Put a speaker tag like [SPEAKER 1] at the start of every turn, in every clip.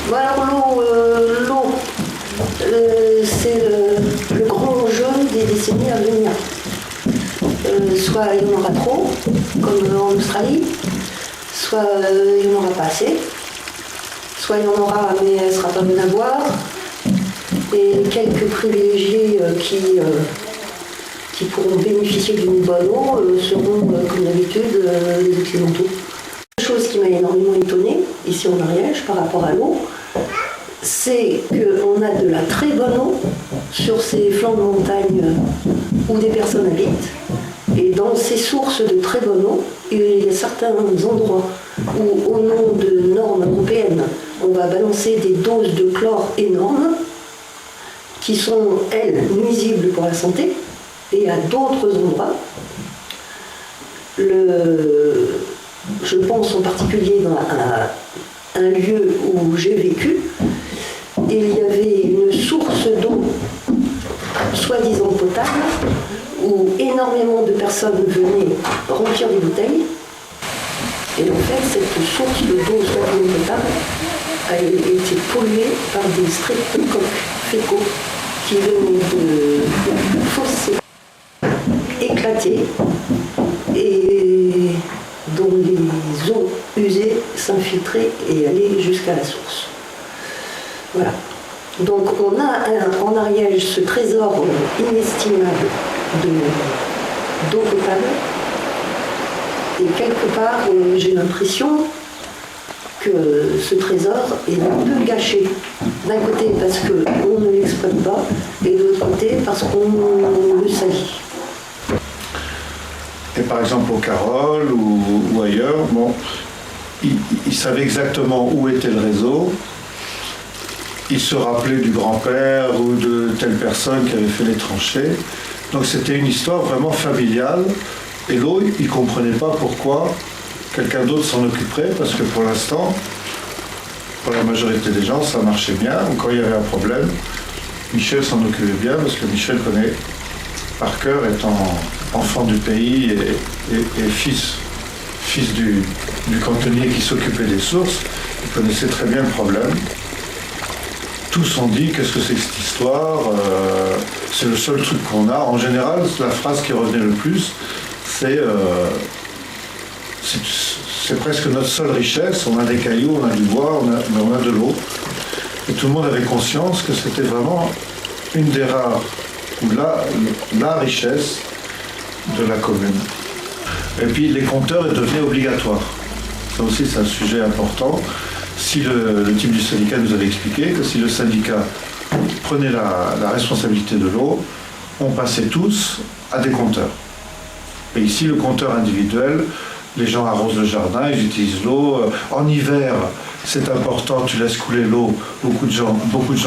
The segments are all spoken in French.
[SPEAKER 1] Voilà, l'eau, c'est le grand jeu des décennies à venir. Soit il y en aura trop, comme en Australie, soit il n'y en aura pas assez, soit il y en aura mais elle ne sera pas bonne à boire, et quelques privilégiés qui pourront bénéficier d'une bonne eau seront, comme d'habitude, les Occidentaux. Une chose qui m'a énormément étonnée, ici en Ariège, par rapport à l'eau, c'est qu'on a de la très bonne eau sur ces flancs de montagne où des personnes habitent. Et dans ces sources de très bonne eau, il y a certains endroits où, au nom de normes européennes, on va balancer des doses de chlore énormes qui sont, elles, nuisibles pour la santé. Et à d'autres endroits, je pense en particulier à un lieu où j'ai vécu, il y avait une source d'eau soi-disant potable où énormément de personnes venaient remplir des bouteilles. Et en fait, cette source d'eau soi-disant potable a été polluée par des streptocoques fécaux qui venaient de fossés éclatés et dont les eaux usées s'infiltraient et allaient jusqu'à la source. Voilà. Donc on a en Ariège ce trésor inestimable d'eau potable. Et quelque part, j'ai l'impression que ce trésor est un peu gâché. D'un côté parce qu'on ne l'exploite pas, et de l'autre côté parce qu'on le salit.
[SPEAKER 2] Et par exemple au Carol ou ailleurs, bon, ils savaient exactement où était le réseau. Ils se rappelaient du grand-père ou de telle personne qui avait fait les tranchées. Donc c'était une histoire vraiment familiale. Et l'eau, ils ne comprenaient pas pourquoi quelqu'un d'autre s'en occuperait, parce que pour l'instant, pour la majorité des gens, ça marchait bien. Ou quand il y avait un problème, Michel s'en occupait bien, parce que Michel connaît par cœur, étant enfant du pays et fils du cantonnier qui s'occupait des sources, il connaissait très bien le problème. Tous ont dit, qu'est-ce que c'est que cette histoire, c'est le seul truc qu'on a. En général, la phrase qui revenait le plus, c'est presque notre seule richesse. On a des cailloux, on a du bois, mais on a de l'eau. Et tout le monde avait conscience que c'était vraiment une des rares, ou la richesse de la commune. Et puis les compteurs devenaient obligatoires. Ça aussi, c'est un sujet important. Si le type du syndicat nous avait expliqué que si le syndicat prenait la responsabilité de l'eau, on passait tous à des compteurs. Et ici, le compteur individuel, les gens arrosent le jardin, ils utilisent l'eau. En hiver, c'est important, tu laisses couler l'eau. Beaucoup de gens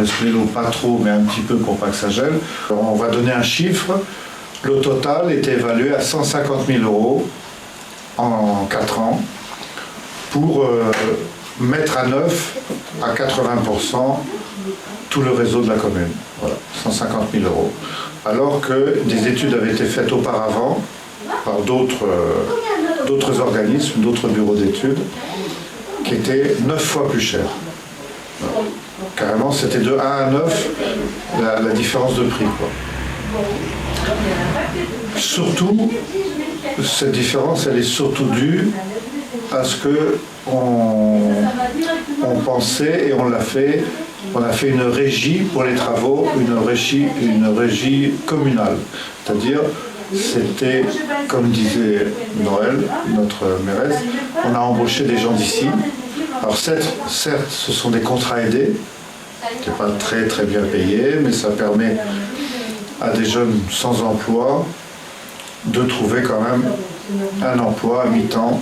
[SPEAKER 2] laissent couler l'eau, pas trop, mais un petit peu pour pas que ça gèle. Alors, on va donner un chiffre. Le total était évalué à 150 000 € en 4 ans pour mettre à neuf à 80% tout le réseau de la commune. Voilà, 150 000 €. Alors que des études avaient été faites auparavant par d'autres organismes, d'autres bureaux d'études, qui étaient 9 fois plus chers. Voilà. Carrément, c'était de 1 à 9 la différence de prix, quoi. Surtout, cette différence, elle est surtout due à ce que on pensait et on l'a fait. On a fait une régie pour les travaux, une régie communale. C'est-à-dire, c'était, comme disait Noël, notre mairesse, on a embauché des gens d'ici. Alors certes, ce sont des contrats aidés, qui n'est pas très très bien payé, mais ça permet à des jeunes sans emploi de trouver quand même un emploi à mi-temps,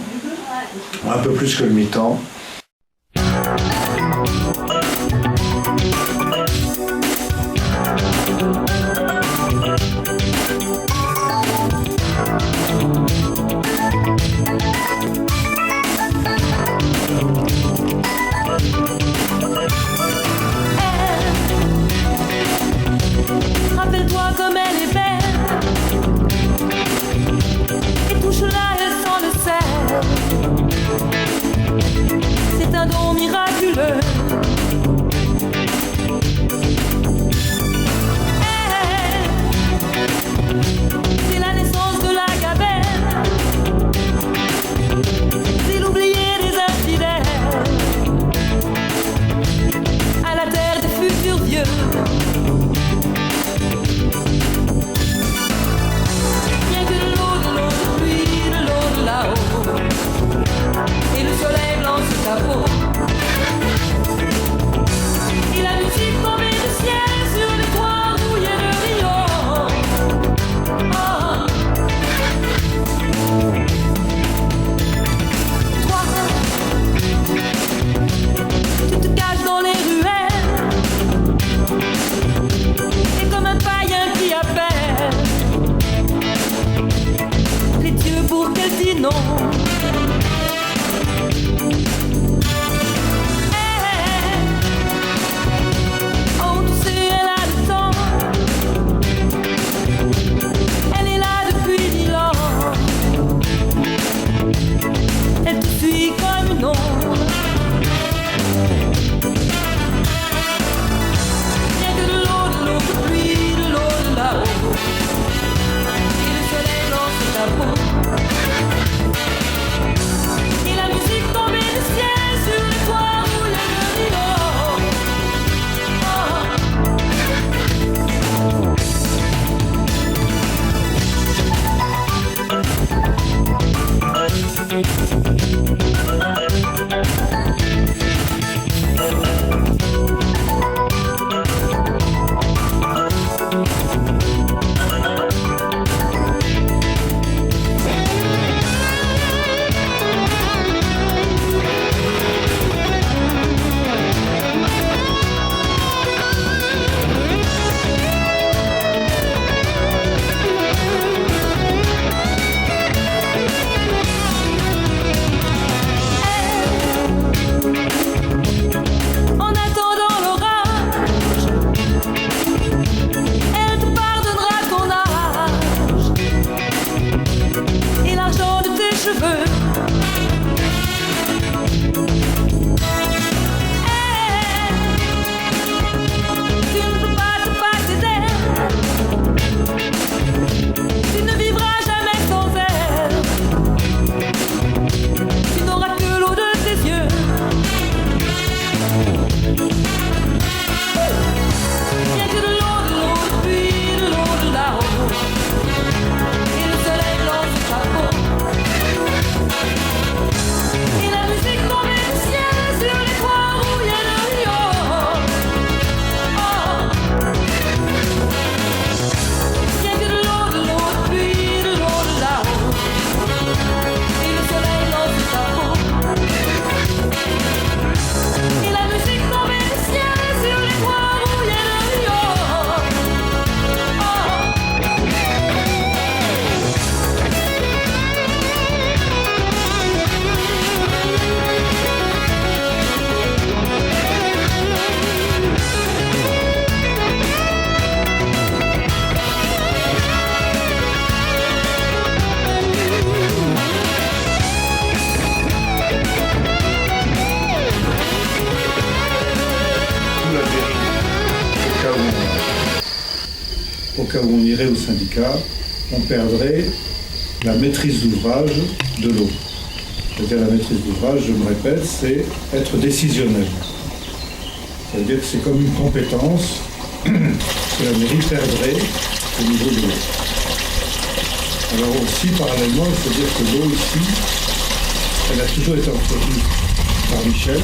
[SPEAKER 2] un peu plus que le mi-temps.
[SPEAKER 3] Rappelle-toi comme elle est belle, et touche-la et sans le sel. non. Oh, tu sais, elle a le temps. Elle est là depuis 1000 ans. Elle te suit comme une ombre. Rien que de l'eau depuis de l'eau de là-haut. Et le soleil blanc sur ta peau. Et la musique tombée du ciel sur les toits où il y a le rideau. En attendant l'orage, elle te pardonnera ton âge et l'argent de tes cheveux. Tu ne peux pas te passer d'elle. Tu ne vivras jamais sans elle. Tu n'auras que l'eau de tes yeux. Rien que de l'eau depuis de l'eau de là-haut. Et le soleil blanc sur ta peau. Et la musique tombée du ciel sur les toits où il y a le rio. Rien que de l'eau depuis de l'eau de là-haut. Et le soleil blanc sur ta peau. Et la musique tombée du ciel sur les toits où il y a le rio.
[SPEAKER 2] Tout la vérité. Au cas où on irait au syndicat, on perdrait la maîtrise d'ouvrage de l'eau. C'est-à-dire la maîtrise d'ouvrage, je me répète, c'est être décisionnel. C'est-à-dire que c'est comme une compétence que la mairie perdrait au niveau de l'eau. Alors aussi, parallèlement, il faut dire que l'eau ici, elle a toujours été entretenue par Michel,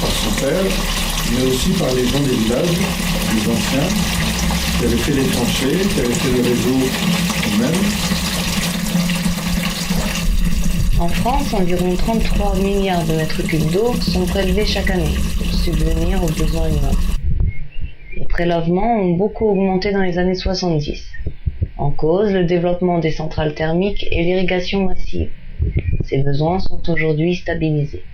[SPEAKER 2] par son père, mais aussi par les gens des villages, les anciens, qui avaient fait les tranchées, qui avaient fait le réseau eux-mêmes.
[SPEAKER 4] En France, environ 33 milliards de mètres cubes d'eau sont prélevés chaque année pour subvenir aux besoins humains. Les prélèvements ont beaucoup augmenté dans les années 70. En cause, le développement des centrales thermiques et l'irrigation massive. Ces besoins sont aujourd'hui stabilisés.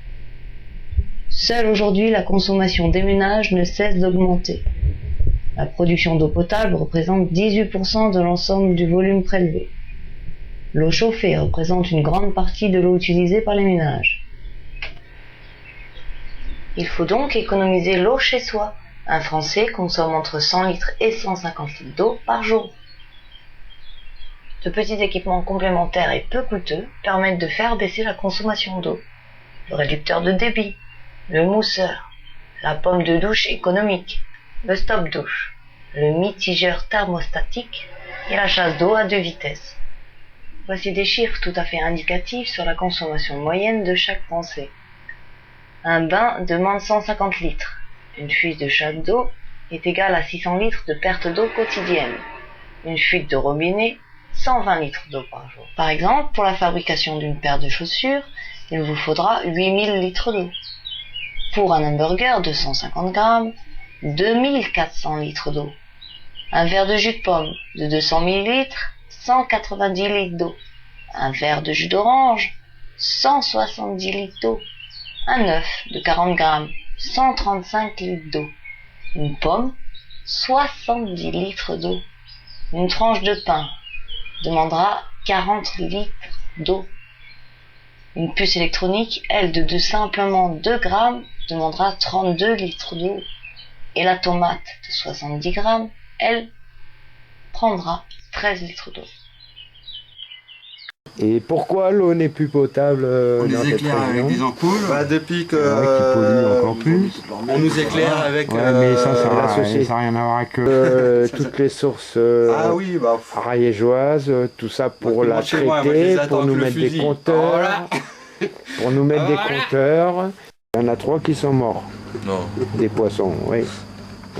[SPEAKER 4] Seule aujourd'hui, la consommation des ménages ne cesse d'augmenter. La production d'eau potable représente 18% de l'ensemble du volume prélevé. L'eau chauffée représente une grande partie de l'eau utilisée par les ménages. Il faut donc économiser l'eau chez soi. Un Français consomme entre 100 litres et 150 litres d'eau par jour. De petits équipements complémentaires et peu coûteux permettent de faire baisser la consommation d'eau. Le réducteur de débit, le mousseur, la pomme de douche économique, le stop-douche, le mitigeur thermostatique et la chasse d'eau à 2 vitesses. Voici des chiffres tout à fait indicatifs sur la consommation moyenne de chaque Français. Un bain demande 150 litres. Une fuite de chasse d'eau est égale à 600 litres de perte d'eau quotidienne. Une fuite de robinet, 120 litres d'eau par jour. Par exemple, pour la fabrication d'une paire de chaussures, il vous faudra 8000 litres d'eau. Pour un hamburger de 150 grammes, 2400 litres d'eau. Un verre de jus de pomme de 200 ml, 190 litres d'eau. Un verre de jus d'orange, 170 litres d'eau. Un œuf de 40 grammes, 135 litres d'eau. Une pomme, 70 litres d'eau. Une tranche de pain demandera 40 litres d'eau. Une puce électronique, elle, de simplement 2 grammes, demandera 32 litres d'eau. Et la tomate de 70 grammes, elle, prendra 13 litres d'eau.
[SPEAKER 5] Et pourquoi l'eau n'est plus potable
[SPEAKER 6] On
[SPEAKER 5] dans
[SPEAKER 6] les
[SPEAKER 5] cette
[SPEAKER 6] éclaire avec
[SPEAKER 5] région?
[SPEAKER 6] des ampoules.
[SPEAKER 7] Bah, depuis que.
[SPEAKER 5] Qui pollue encore plus.
[SPEAKER 6] On nous éclaire avec.
[SPEAKER 5] Ouais, mais ça
[SPEAKER 6] la
[SPEAKER 5] n'a
[SPEAKER 6] société.
[SPEAKER 5] rien à voir avec toutes les sources
[SPEAKER 7] Ah oui, bah.
[SPEAKER 5] ariégeoises, tout ça pour la
[SPEAKER 6] chez moi, moi, je
[SPEAKER 5] traiter,
[SPEAKER 6] les attends
[SPEAKER 5] pour nous
[SPEAKER 6] avec le
[SPEAKER 5] mettre des
[SPEAKER 6] fusil.
[SPEAKER 5] compteurs.
[SPEAKER 6] Voilà.
[SPEAKER 5] Pour nous mettre des
[SPEAKER 6] Voilà.
[SPEAKER 5] compteurs. Il y en a 3 qui sont morts,
[SPEAKER 8] Non,
[SPEAKER 5] des poissons, oui.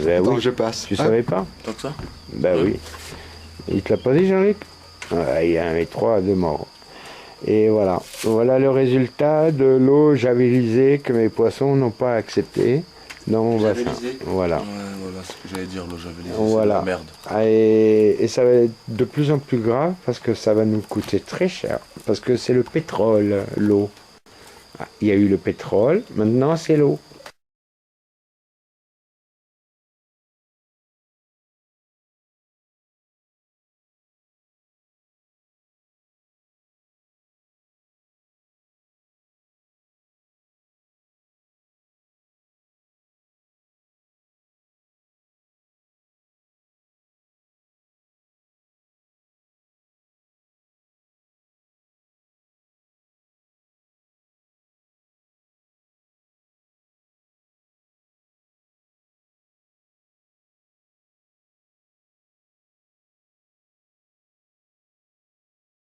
[SPEAKER 5] Ben
[SPEAKER 7] Attends,
[SPEAKER 5] oui.
[SPEAKER 7] je passe.
[SPEAKER 5] Tu savais pas?
[SPEAKER 8] tant que ça.
[SPEAKER 5] Ben oui. Il te l'a pas dit, Jean-Luc? Ouais, il y en avait 3 de morts. Et voilà. Voilà le résultat de l'eau javelisée que mes poissons n'ont pas accepté dans mon bassin.
[SPEAKER 6] Javelisée.
[SPEAKER 5] Voilà.
[SPEAKER 8] Ouais, voilà ce que j'allais dire, le javelisé,
[SPEAKER 5] Voilà.
[SPEAKER 8] c'est de la merde.
[SPEAKER 5] Et ça va être de plus en plus grave parce que ça va nous coûter très cher. Parce que c'est le pétrole, l'eau. Ah, il y a eu le pétrole, maintenant c'est l'eau.